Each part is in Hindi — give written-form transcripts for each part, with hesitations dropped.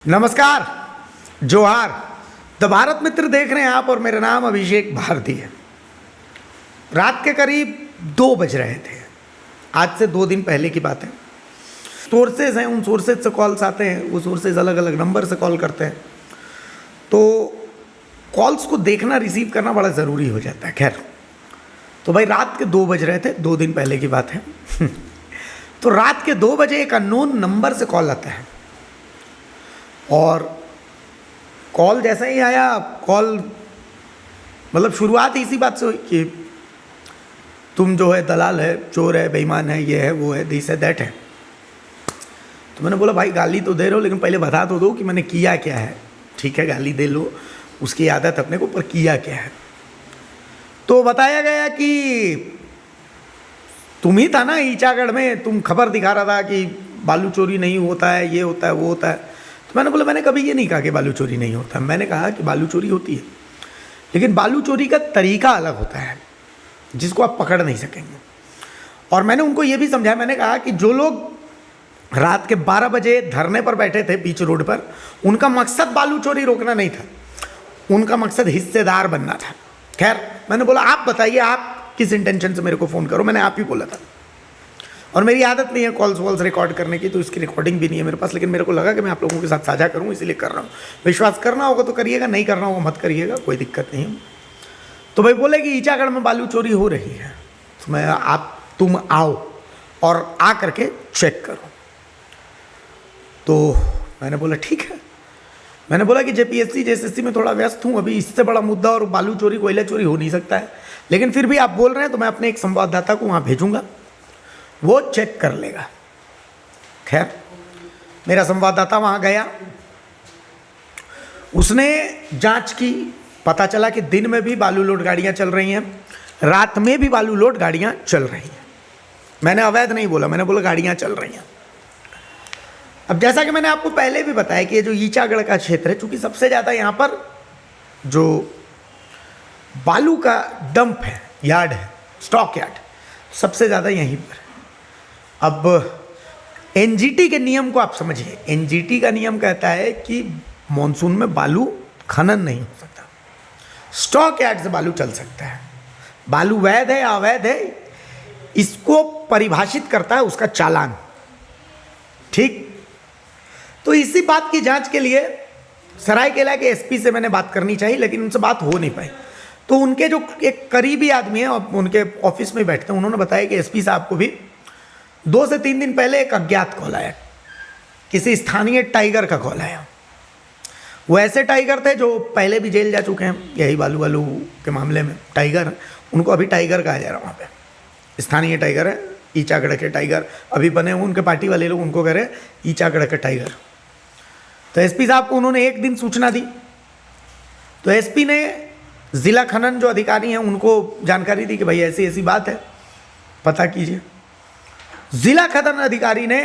नमस्कार, जोहार। द भारत मित्र देख रहे हैं आप और मेरा नाम अभिषेक भारती है। रात के करीब 2 बज रहे थे। आज से 2 दिन पहले की बात है। सोर्सेज हैं, उन सोर्सेज से कॉल्स आते हैं। वो सोर्सेज अलग अलग नंबर से कॉल करते हैं, तो कॉल्स को देखना, रिसीव करना बड़ा ज़रूरी हो जाता है। खैर, तो भाई रात के 2 बज रहे थे, 2 दिन पहले की बात है। तो रात के 2 बजे एक अननोन नंबर से कॉल आता है, और कॉल जैसे ही आया, कॉल मतलब शुरुआत इसी बात से हुई कि तुम जो है दलाल है, चोर है, बेईमान है, ये है, वो है, दिस है, दैट है। तो मैंने बोला भाई गाली तो दे रहे हो, लेकिन पहले बता तो दो कि मैंने किया क्या है। ठीक है, गाली दे लो, उसकी आदत अपने को, पर किया क्या है। तो बताया गया कि तुम ही था ना ईचागढ़ में, तुम खबर दिखा रहा था कि बालू चोरी नहीं होता है, ये होता है, वो होता है। तो मैंने बोला मैंने कभी ये नहीं कहा कि बालू चोरी नहीं होता। मैंने कहा कि बालू चोरी होती है, लेकिन बालू चोरी का तरीका अलग होता है जिसको आप पकड़ नहीं सकेंगे। और मैंने उनको ये भी समझाया, मैंने कहा कि जो लोग रात के 12 बजे धरने पर बैठे थे बीच रोड पर, उनका मकसद बालू चोरी रोकना नहीं था, उनका मकसद हिस्सेदार बनना था। खैर, मैंने बोला आप बताइए आप किस इंटेंशन से मेरे को फ़ोन करो। मैंने आप ही बोला था, और मेरी आदत नहीं है कॉल्स वॉल्स रिकॉर्ड करने की, तो इसकी रिकॉर्डिंग भी नहीं है मेरे पास, लेकिन मेरे को लगा कि मैं आप लोगों के साथ साझा करूं, इसलिए कर रहा हूं। विश्वास करना होगा तो करिएगा, नहीं करना होगा मत करिएगा, कोई दिक्कत नहीं है। तो भाई बोले कि ईचागढ़ में बालू चोरी हो रही है, तो मैं तुम आओ और आ करके चेक करो। तो मैंने बोला ठीक है। मैंने बोला कि जेपीएससी जेएसएससी में थोड़ा व्यस्त हूँ अभी, इससे बड़ा मुद्दा और बालू चोरी कोयला चोरी हो नहीं सकता है, लेकिन फिर भी आप बोल रहे हैं तो मैं अपने एक संवाददाता को वहाँ भेजूंगा, वो चेक कर लेगा। खैर, मेरा संवाददाता वहाँ गया, उसने जांच की, पता चला कि दिन में भी बालू लोड गाड़ियाँ चल रही हैं, रात में भी बालू लोड गाड़ियाँ चल रही हैं। मैंने अवैध नहीं बोला, मैंने बोला गाड़ियाँ चल रही हैं। अब जैसा कि मैंने आपको पहले भी बताया कि ये जो ईचागढ़ का क्षेत्र है, चूँकि सबसे ज़्यादा यहाँ पर जो बालू का डंप है, यार्ड है, स्टॉक यार्ड, सबसे ज़्यादा यहीं पर। अब एनजीटी के नियम को आप समझिए। एनजीटी का नियम कहता है कि मॉनसून में बालू खनन नहीं हो सकता, स्टॉक यार्ड से बालू चल सकता है। बालू वैध है या अवैध है, इसको परिभाषित करता है उसका चालान। ठीक, तो इसी बात की जांच के लिए सरायकेला के एसपी से मैंने बात करनी चाहिए, लेकिन उनसे बात हो नहीं पाई। तो उनके जो एक करीबी आदमी है, उनके ऑफिस में बैठते हैं, उन्होंने बताया कि एसपी साहब को भी 2 से 3 दिन पहले एक अज्ञात कॉल आया, किसी स्थानीय टाइगर का कॉल आया। वो ऐसे टाइगर थे जो पहले भी जेल जा चुके हैं, यही बालू वालू के मामले में। टाइगर, उनको अभी टाइगर कहा जा रहा है वहाँ पे। स्थानीय टाइगर है, ईचागढ़ के टाइगर अभी बने हुए, उनके पार्टी वाले लोग उनको कह रहे ईचागढ़ के टाइगर। तो एसपी साहब को उन्होंने एक दिन सूचना दी, तो एसपी ने जिला खनन जो अधिकारी हैं उनको जानकारी दी कि भाई ऐसी ऐसी बात है, पता कीजिए। जिला खनन अधिकारी ने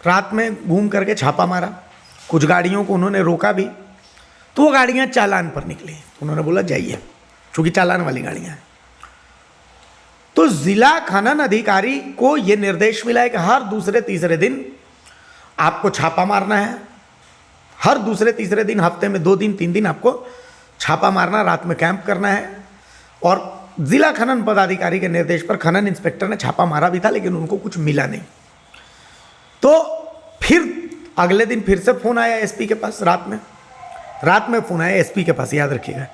रात में घूम करके छापा मारा, कुछ गाड़ियों को उन्होंने रोका भी, तो वो गाड़ियाँ चालान पर निकली। उन्होंने बोला जाइए, चूँकि चालान वाली गाड़ियाँ हैं। तो जिला खनन अधिकारी को ये निर्देश मिला है कि हर दूसरे तीसरे दिन आपको छापा मारना है। हर दूसरे तीसरे दिन, हफ्ते में 2 दिन 3 दिन आपको छापा मारना, रात में कैंप करना है। और जिला खनन पदाधिकारी के निर्देश पर खनन इंस्पेक्टर ने छापा मारा भी था, लेकिन उनको कुछ मिला नहीं। तो फिर अगले दिन फिर से फोन आया एसपी के पास, रात में फोन आया एसपी के पास, याद रखिएगा।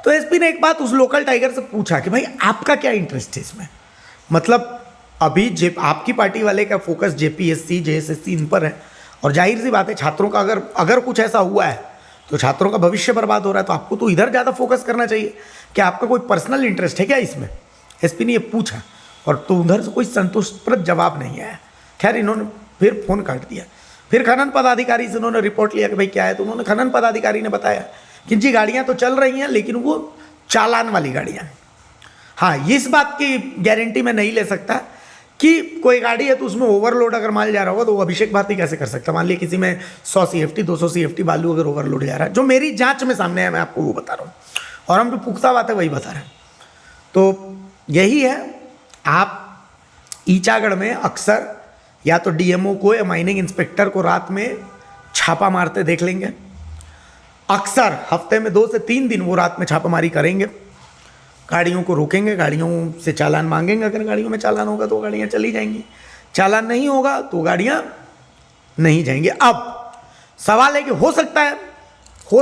तो एसपी ने एक बात उस लोकल टाइगर से पूछा कि भाई आपका क्या इंटरेस्ट है इसमें, मतलब अभी आपकी पार्टी वाले का फोकस जेपीएससी जेएसएससी इन पर है, और जाहिर सी बात है छात्रों का अगर कुछ ऐसा हुआ है तो छात्रों का भविष्य बर्बाद हो रहा है, तो आपको तो इधर ज़्यादा फोकस करना चाहिए। क्या आपका कोई पर्सनल इंटरेस्ट है क्या इसमें? एसपी ने ये पूछा, और तो उधर से कोई संतुष्टप्रद जवाब नहीं आया। खैर, इन्होंने फिर फ़ोन काट दिया। फिर खनन पदाधिकारी से उन्होंने रिपोर्ट लिया कि भाई क्या है, तो उन्होंने खनन पदाधिकारी ने बताया कि जी गाड़ियाँ तो चल रही हैं, लेकिन वो चालान वाली गाड़ियाँ हैं। हाँ, इस बात की गारंटी मैं नहीं ले सकता कि कोई गाड़ी है तो उसमें ओवरलोड अगर माल जा रहा होगा तो वो अभिषेक भारती कैसे कर सकता। मान लिया किसी में 100 CFT 200 CFT बालू अगर ओवरलोड जा रहा है, जो मेरी जांच में सामने है, मैं आपको वो बता रहा हूँ, और हम जो पुख्ता बात है वही बता रहे हैं। तो यही है, आप ईचागढ़ में अक्सर या तो डीएमओ को या माइनिंग इंस्पेक्टर को रात में छापा मारते देख लेंगे। अक्सर हफ्ते में 2 से 3 दिन वो रात में छापामारी करेंगे, गाड़ियों को रोकेंगे, गाड़ियों से चालान मांगेंगे। अगर गाड़ियों में चालान होगा तो गाड़ियाँ चली जाएंगी, चालान नहीं होगा तो गाड़ियाँ नहीं जाएंगी। अब सवाल है कि हो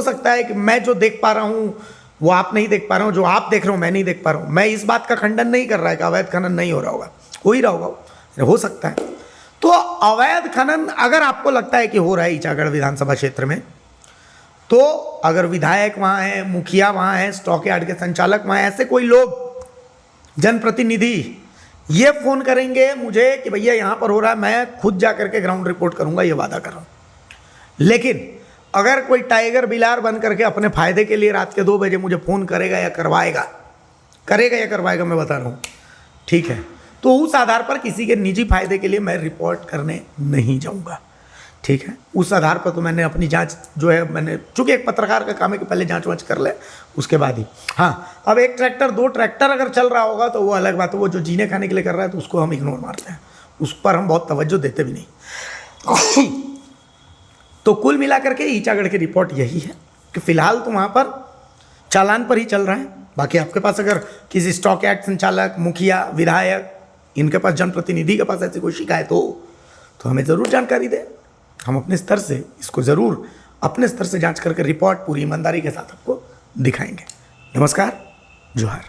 सकता है कि मैं जो देख पा रहा हूँ वो आप नहीं देख पा रहा हूँ, जो आप देख रहे हो मैं नहीं देख पा रहा हूँ। मैं इस बात का खंडन नहीं कर रहा है कि अवैध खनन नहीं हो रहा होगा, हो ही रहा होगा, हो सकता है। तो अवैध खनन अगर आपको लगता है कि हो रहा है ईचागढ़ विधानसभा क्षेत्र में, तो अगर विधायक वहाँ हैं, मुखिया वहाँ हैं, स्टॉक यार्ड के संचालक वहाँ, ऐसे कोई लोग जनप्रतिनिधि ये फ़ोन करेंगे मुझे कि भैया यहाँ पर हो रहा है, मैं खुद जा करके ग्राउंड रिपोर्ट करूँगा, ये वादा कर रहा हूँ। लेकिन अगर कोई टाइगर बिलार बन करके अपने फ़ायदे के लिए रात के 2 बजे मुझे फ़ोन करेगा या करवाएगा, मैं बता रहा हूँ, ठीक है, तो उस आधार पर किसी के निजी फायदे के लिए मैं रिपोर्ट करने नहीं जाऊँगा, ठीक है। उस आधार पर तो मैंने अपनी जांच जो है, मैंने चूँकि एक पत्रकार का काम है कि पहले जांच वांच कर ले, उसके बाद ही। हाँ, अब 1 ट्रैक्टर 2 ट्रैक्टर अगर चल रहा होगा तो वो अलग बात है, वो जो जीने खाने के लिए कर रहा है तो उसको हम इग्नोर मारते हैं, उस पर हम बहुत तवज्जो देते भी नहीं। तो कुल मिलाकर के ईचागढ़ की रिपोर्ट यही है कि फ़िलहाल तो वहाँ पर चालान पर ही चल रहा है। बाकी आपके पास अगर किसी स्टॉक यार्ड संचालक, मुखिया, विधायक, इनके पास जनप्रतिनिधि के पास ऐसी कोई शिकायत हो तो हमें ज़रूर जानकारी दें। हम अपने स्तर से इसको ज़रूर अपने स्तर से जांच करके रिपोर्ट पूरी ईमानदारी के साथ आपको दिखाएंगे। नमस्कार, जोहार।